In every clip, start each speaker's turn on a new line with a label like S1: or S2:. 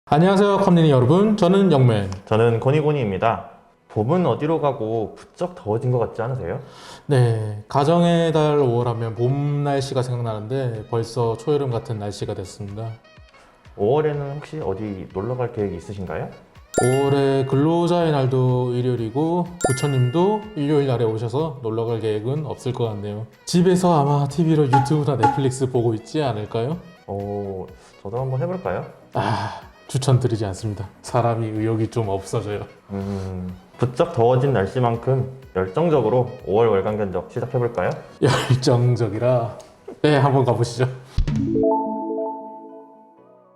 S1: 안녕하세요 컴리니 여러분, 저는 영맨.
S2: 저는 고니고니입니다. 봄은 어디로 가고 부쩍 더워진 것 같지 않으세요?
S1: 네, 가정의 달 5월 하면 봄 날씨가 생각나는데 벌써 초여름 같은 날씨가 됐습니다.
S2: 5월에는 혹시 어디 놀러 갈 계획이 있으신가요?
S1: 5월에 근로자의 날도 일요일이고 부처님도 일요일 날에 오셔서 놀러 갈 계획은 없을 것 같네요. 집에서 아마 TV로 유튜브나 넷플릭스 보고 있지 않을까요?
S2: 저도 한번 해볼까요?
S1: 추천드리지 않습니다. 사람이 의욕이 좀 없어져요.
S2: 부쩍 더워진 날씨만큼 열정적으로 5월 월간 견적 시작해볼까요?
S1: 열정적이라. 네, 한번 가보시죠.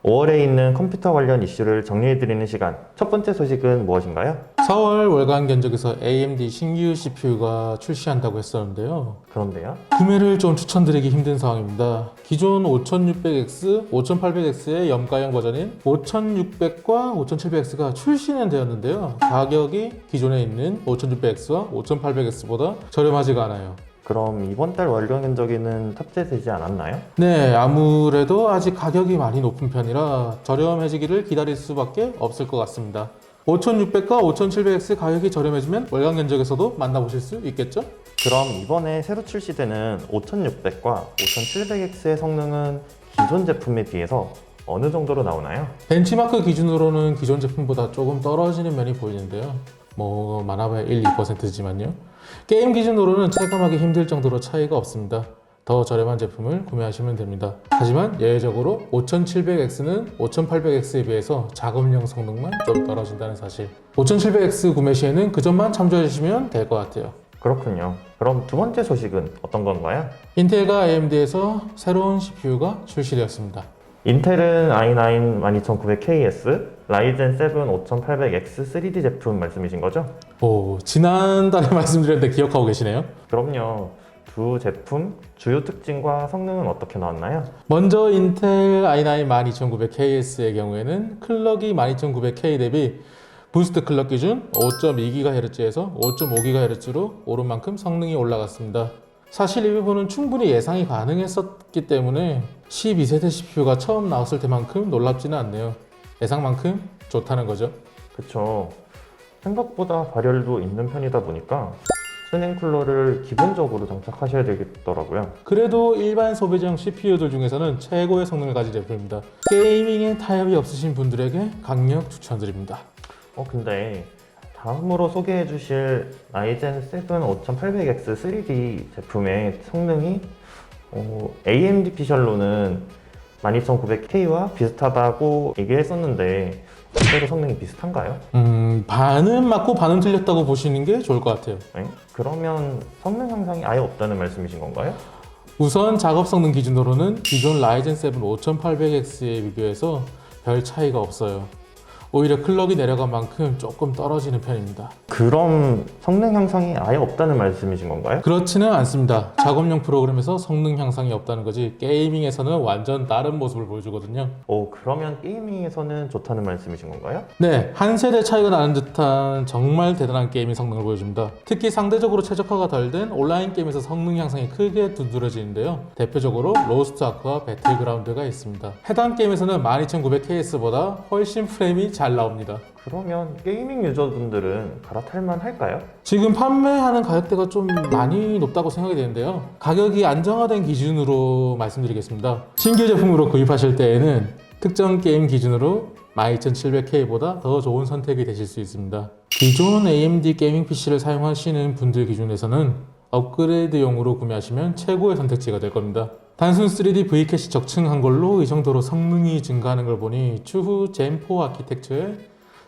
S2: 5월에 있는 컴퓨터 관련 이슈를 정리해드리는 시간. 첫 번째 소식은 무엇인가요?
S1: 4월 월간 견적에서 AMD 신규 CPU가 출시한다고 했었는데요.
S2: 그런데요?
S1: 구매를 좀 추천드리기 힘든 상황입니다. 기존 5600X, 5800X의 염가형 버전인 5600과 5700X가 출시는 되었는데요. 가격이 기존에 있는 5600X와 5800X보다 저렴하지가 않아요.
S2: 그럼 이번 달 월간 견적에는 탑재되지 않았나요?
S1: 네, 아무래도 아직 가격이 많이 높은 편이라 저렴해지기를 기다릴 수밖에 없을 것 같습니다. 5600과 5700X 가격이 저렴해지면 월간 견적에서도 만나보실 수 있겠죠?
S2: 그럼 이번에 새로 출시되는 5600과 5700X의 성능은 기존 제품에 비해서 어느 정도로 나오나요?
S1: 벤치마크 기준으로는 기존 제품보다 조금 떨어지는 면이 보이는데요. 많아봐야 1, 2%지만요. 게임 기준으로는 체감하기 힘들 정도로 차이가 없습니다. 더 저렴한 제품을 구매하시면 됩니다. 하지만 예외적으로 5700X는 5800X에 비해서 작업용 성능만 좀 떨어진다는 사실. 5700X 구매 시에는 그 점만 참조해 주시면 될 것 같아요.
S2: 그렇군요. 그럼 두 번째 소식은 어떤 건가요?
S1: 인텔과 AMD에서 새로운 CPU가 출시되었습니다.
S2: 인텔은 i9 12900KS, 라이젠 7 5800X 3D 제품 말씀이신 거죠?
S1: 지난달에 말씀드렸는데 기억하고 계시네요?
S2: 그럼요. 두 제품 주요 특징과 성능은 어떻게 나왔나요?
S1: 먼저 인텔 i9 12900KS의 경우에는 클럭이 12900K 대비 부스트 클럭 기준 5.2GHz에서 5.5GHz로 오른 만큼 성능이 올라갔습니다. 사실 이 부분은 충분히 예상이 가능했었기 때문에 12세대 CPU가 처음 나왔을 때만큼 놀랍지는 않네요. 예상만큼 좋다는 거죠.
S2: 그쵸. 생각보다 발열도 있는 편이다 보니까 스냉 쿨러를 기본적으로 장착하셔야 되겠더라고요.
S1: 그래도 일반 소비자용 CPU들 중에서는 최고의 성능을 가진 제품입니다. 게이밍에 타협이 없으신 분들에게 강력 추천드립니다.
S2: 근데 다음으로 소개해 주실 라이젠 7 5800X 3D 제품의 성능이 AMD 피셜로는 12900K와 비슷하다고 얘기했었는데 실제로 성능이 비슷한가요?
S1: 반은 맞고 반은 틀렸다고 보시는 게 좋을 것 같아요.
S2: 네? 그러면 성능 향상이 아예 없다는 말씀이신 건가요?
S1: 우선 작업 성능 기준으로는 기존 라이젠 7 5800X에 비교해서 별 차이가 없어요. 오히려 클럭이 내려간 만큼 조금 떨어지는 편입니다.
S2: 그럼 성능 향상이 아예 없다는 말씀이신 건가요?
S1: 그렇지는 않습니다. 작업용 프로그램에서 성능 향상이 없다는 거지 게이밍에서는 완전 다른 모습을 보여주거든요.
S2: 그러면 게이밍에서는 좋다는 말씀이신 건가요?
S1: 네, 한 세대 차이가 나는 듯한 정말 대단한 게이밍 성능을 보여줍니다. 특히 상대적으로 최적화가 덜 된 온라인 게임에서 성능 향상이 크게 두드러지는데요. 대표적으로 로스트 아크와 배틀그라운드가 있습니다. 해당 게임에서는 12900KS보다 훨씬 프레임이 잘 나옵니다.
S2: 그러면 게이밍 유저분들은 갈아탈만 할까요?
S1: 지금 판매하는 가격대가 좀 많이 높다고 생각이 되는데요. 가격이 안정화된 기준으로 말씀드리겠습니다. 신규 제품으로 구입하실 때에는 특정 게임 기준으로 12700K보다 더 좋은 선택이 되실 수 있습니다. 기존 AMD 게이밍 PC를 사용하시는 분들 기준에서는 업그레이드용으로 구매하시면 최고의 선택지가 될 겁니다. 단순 3D V캐시 적층한 걸로 이 정도로 성능이 증가하는 걸 보니 추후 젠4 아키텍처의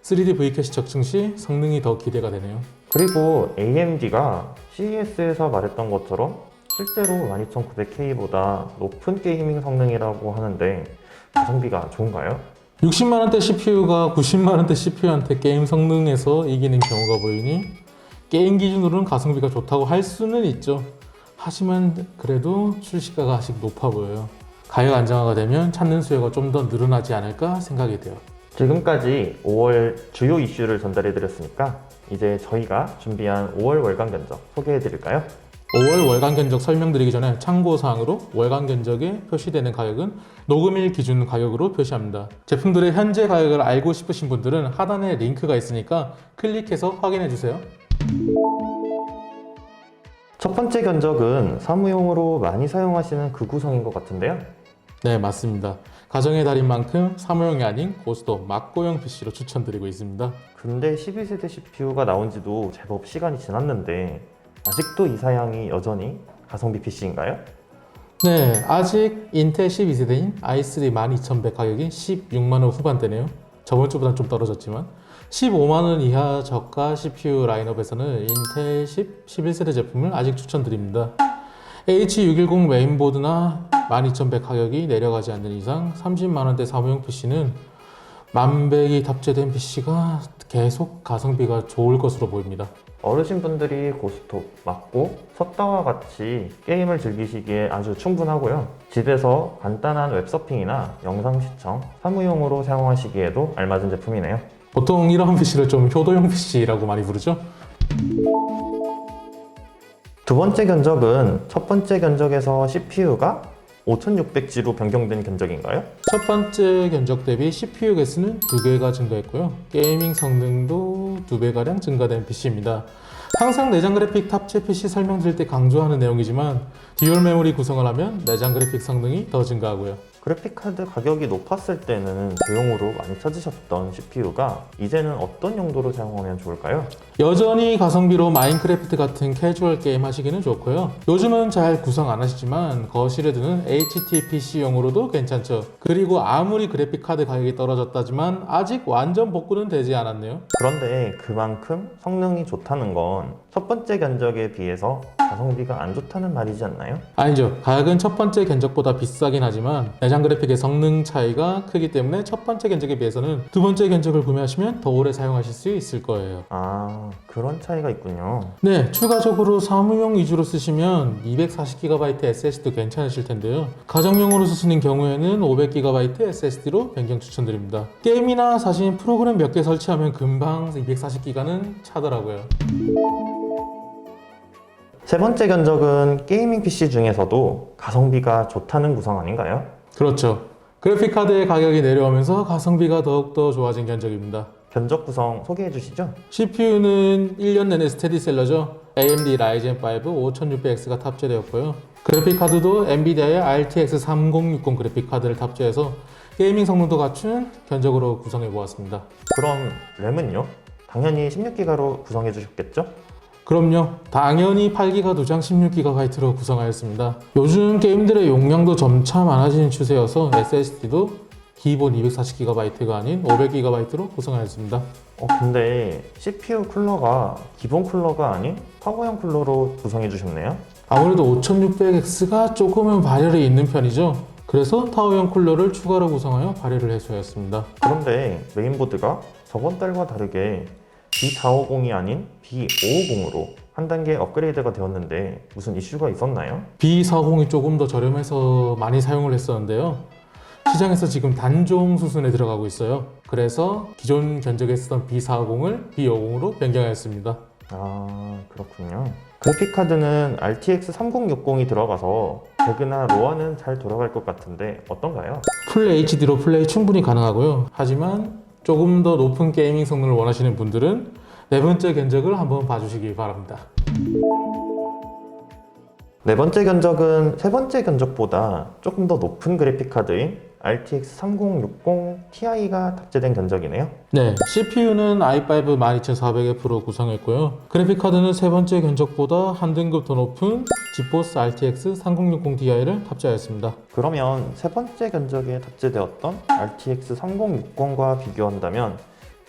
S1: 3D V캐시 적층 시 성능이 더 기대가 되네요.
S2: 그리고 AMD가 CES에서 말했던 것처럼 실제로 12900K보다 높은 게이밍 성능이라고 하는데 가성비가 좋은가요?
S1: 60만원대 CPU가 90만원대 CPU한테 게임 성능에서 이기는 경우가 보이니 게임 기준으로는 가성비가 좋다고 할 수는 있죠. 하지만 그래도 출시가가 아직 높아 보여요. 가격 안정화가 되면 찾는 수요가 좀 더 늘어나지 않을까 생각이 돼요.
S2: 지금까지 5월 주요 이슈를 전달해 드렸으니까 이제 저희가 준비한 5월 월간 견적 소개해 드릴까요?
S1: 5월 월간 견적 설명드리기 전에 참고사항으로 월간 견적에 표시되는 가격은 녹음일 기준 가격으로 표시합니다. 제품들의 현재 가격을 알고 싶으신 분들은 하단에 링크가 있으니까 클릭해서 확인해 주세요.
S2: 첫 번째 견적은 사무용으로 많이 사용하시는 그 구성인 것 같은데요.
S1: 네, 맞습니다. 가정의 달인 만큼 사무용이 아닌 고스톱 막고용 PC로 추천드리고 있습니다.
S2: 근데 12세대 CPU가 나온 지도 제법 시간이 지났는데 아직도 이 사양이 여전히 가성비 PC인가요?
S1: 네, 아직 인텔 12세대인 i3 12100 가격이 16만원 후반대네요. 저번 주보다 좀 떨어졌지만 15만원 이하 저가 CPU 라인업에서는 인텔 11세대 제품을 아직 추천드립니다. H610 메인보드나 12100 가격이 내려가지 않는 이상 30만원대 사무용 PC는 만백이 탑재된 PC가 계속 가성비가 좋을 것으로 보입니다.
S2: 어르신분들이 고스톱, 막고, 섰다와 같이 게임을 즐기시기에 아주 충분하고요. 집에서 간단한 웹서핑이나 영상 시청, 사무용으로 사용하시기에도 알맞은 제품이네요.
S1: 보통 이런 PC를 좀 효도용 PC라고 많이 부르죠.
S2: 두 번째 견적은 첫 번째 견적에서 CPU가 5600G로 변경된 견적인가요?
S1: 첫 번째 견적 대비 CPU 개수는 2개가 증가했고요. 게이밍 성능도 2배가량 증가된 PC입니다. 항상 내장 그래픽 탑재 PC 설명드릴 때 강조하는 내용이지만 듀얼 메모리 구성을 하면 내장 그래픽 성능이 더 증가하고요.
S2: 그래픽카드 가격이 높았을 때는 대용으로 많이 찾으셨던 CPU가 이제는 어떤 용도로 사용하면 좋을까요?
S1: 여전히 가성비로 마인크래프트 같은 캐주얼 게임 하시기는 좋고요. 요즘은 잘 구성 안 하시지만 거실에 두는 HTPC용으로도 괜찮죠. 그리고 아무리 그래픽카드 가격이 떨어졌다지만 아직 완전 복구는 되지 않았네요.
S2: 그런데 그만큼 성능이 좋다는 건 첫 번째 견적에 비해서 가성비가 안 좋다는 말이지 않나요?
S1: 아니죠. 가격은 첫 번째 견적보다 비싸긴 하지만 내장 그래픽의 성능 차이가 크기 때문에 첫 번째 견적에 비해서는 두 번째 견적을 구매하시면 더 오래 사용하실 수 있을 거예요.
S2: 아, 그런 차이가 있군요.
S1: 네, 추가적으로 사무용 위주로 쓰시면 240GB SSD도 괜찮으실 텐데요. 가정용으로 쓰시는 경우에는 500GB SSD로 변경 추천드립니다. 게임이나 사실 프로그램 몇 개 설치하면 금방 240GB는 차더라고요.
S2: 세 번째 견적은 게이밍 PC 중에서도 가성비가 좋다는 구성 아닌가요?
S1: 그렇죠. 그래픽카드의 가격이 내려오면서 가성비가 더욱더 좋아진 견적입니다.
S2: 견적 구성 소개해 주시죠.
S1: CPU는 1년 내내 스테디셀러죠. AMD Ryzen 5 5600X가 탑재되었고요. 그래픽카드도 엔비디아의 RTX 3060 그래픽카드를 탑재해서 게이밍 성능도 갖춘 견적으로 구성해 보았습니다.
S2: 그럼 램은요? 당연히 16기가로 구성해 주셨겠죠?
S1: 그럼요. 당연히 8기가 2장 16GB로 구성하였습니다. 요즘 게임들의 용량도 점차 많아지는 추세여서 SSD도 기본 240GB가 아닌 500GB로 구성하였습니다.
S2: 근데 CPU 쿨러가 기본 쿨러가 아닌 파워형 쿨러로 구성해 주셨네요.
S1: 아무래도 5600X가 조금은 발열이 있는 편이죠. 그래서 타워형 쿨러를 추가로 구성하여 발열을 해소하였습니다.
S2: 그런데 메인보드가 저번 달과 다르게 B450이 아닌 B550으로 한 단계 업그레이드가 되었는데 무슨 이슈가 있었나요?
S1: B450이 조금 더 저렴해서 많이 사용을 했었는데요. 시장에서 지금 단종 수순에 들어가고 있어요. 그래서 기존 견적에 쓰던 B450을 B50으로 변경하였습니다.
S2: 아, 그렇군요. 그래픽카드는 RTX 3060이 들어가서 배그나 로아는 잘 돌아갈 것 같은데 어떤가요?
S1: 풀 HD로 플레이 충분히 가능하고요. 하지만 조금 더 높은 게이밍 성능을 원하시는 분들은 네 번째 견적을 한번 봐주시기 바랍니다.
S2: 네 번째 견적은 세 번째 견적보다 조금 더 높은 그래픽카드인 RTX 3060 Ti가 탑재된 견적이네요.
S1: 네, CPU는 i5 12400F로 구성했고요. 그래픽카드는 세 번째 견적보다 한 등급 더 높은 지포스 RTX 3060 Ti를 탑재하였습니다.
S2: 그러면 세 번째 견적에 탑재되었던 RTX 3060과 비교한다면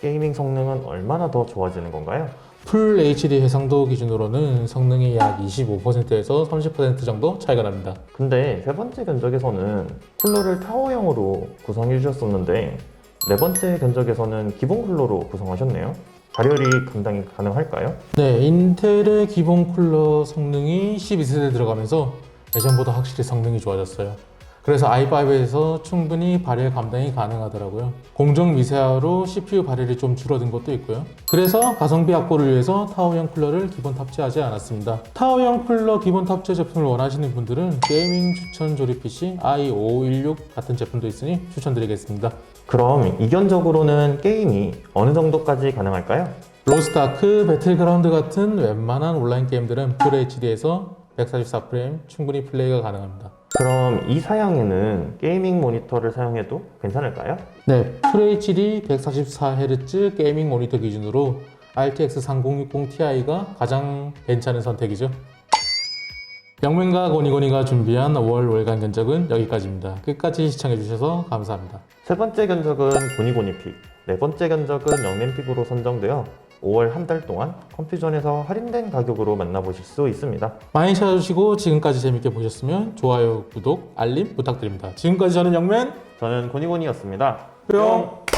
S2: 게이밍 성능은 얼마나 더 좋아지는 건가요?
S1: 풀 HD 해상도 기준으로는 성능이 약 25%에서 30% 정도 차이가 납니다.
S2: 근데 세 번째 견적에서는 쿨러를 타워형으로 구성해 주셨었는데 네 번째 견적에서는 기본 쿨러로 구성하셨네요. 발열이 감당이 가능할까요?
S1: 네, 인텔의 기본 쿨러 성능이 12세대 들어가면서 예전보다 확실히 성능이 좋아졌어요. 그래서 i5에서 충분히 발열 감당이 가능하더라고요. 공정 미세화로 CPU 발열이 좀 줄어든 것도 있고요. 그래서 가성비 확보를 위해서 타워형 쿨러를 기본 탑재하지 않았습니다. 타워형 쿨러 기본 탑재 제품을 원하시는 분들은 게이밍 추천 조립 PC i516 같은 제품도 있으니 추천드리겠습니다.
S2: 그럼 이견적으로는 게임이 어느 정도까지 가능할까요?
S1: 로스트아크, 배틀그라운드 같은 웬만한 온라인 게임들은 FHD에서 144프레임 충분히 플레이가 가능합니다.
S2: 그럼 이 사양에는 게이밍 모니터를 사용해도 괜찮을까요?
S1: 네, FHD 144Hz 게이밍 모니터 기준으로 RTX 3060 Ti가 가장 괜찮은 선택이죠. 영맨과 고니고니가 준비한 5월 월간 견적은 여기까지입니다. 끝까지 시청해주셔서 감사합니다.
S2: 세 번째 견적은 고니고니픽, 네 번째 견적은 영맨픽으로 선정되어 5월 한 달 동안 컴퓨전에서 할인된 가격으로 만나보실 수 있습니다.
S1: 많이 찾아주시고 지금까지 재밌게 보셨으면 좋아요, 구독, 알림 부탁드립니다. 지금까지 저는 영맨
S2: 저는 고니고니였습니다.
S1: 뿅!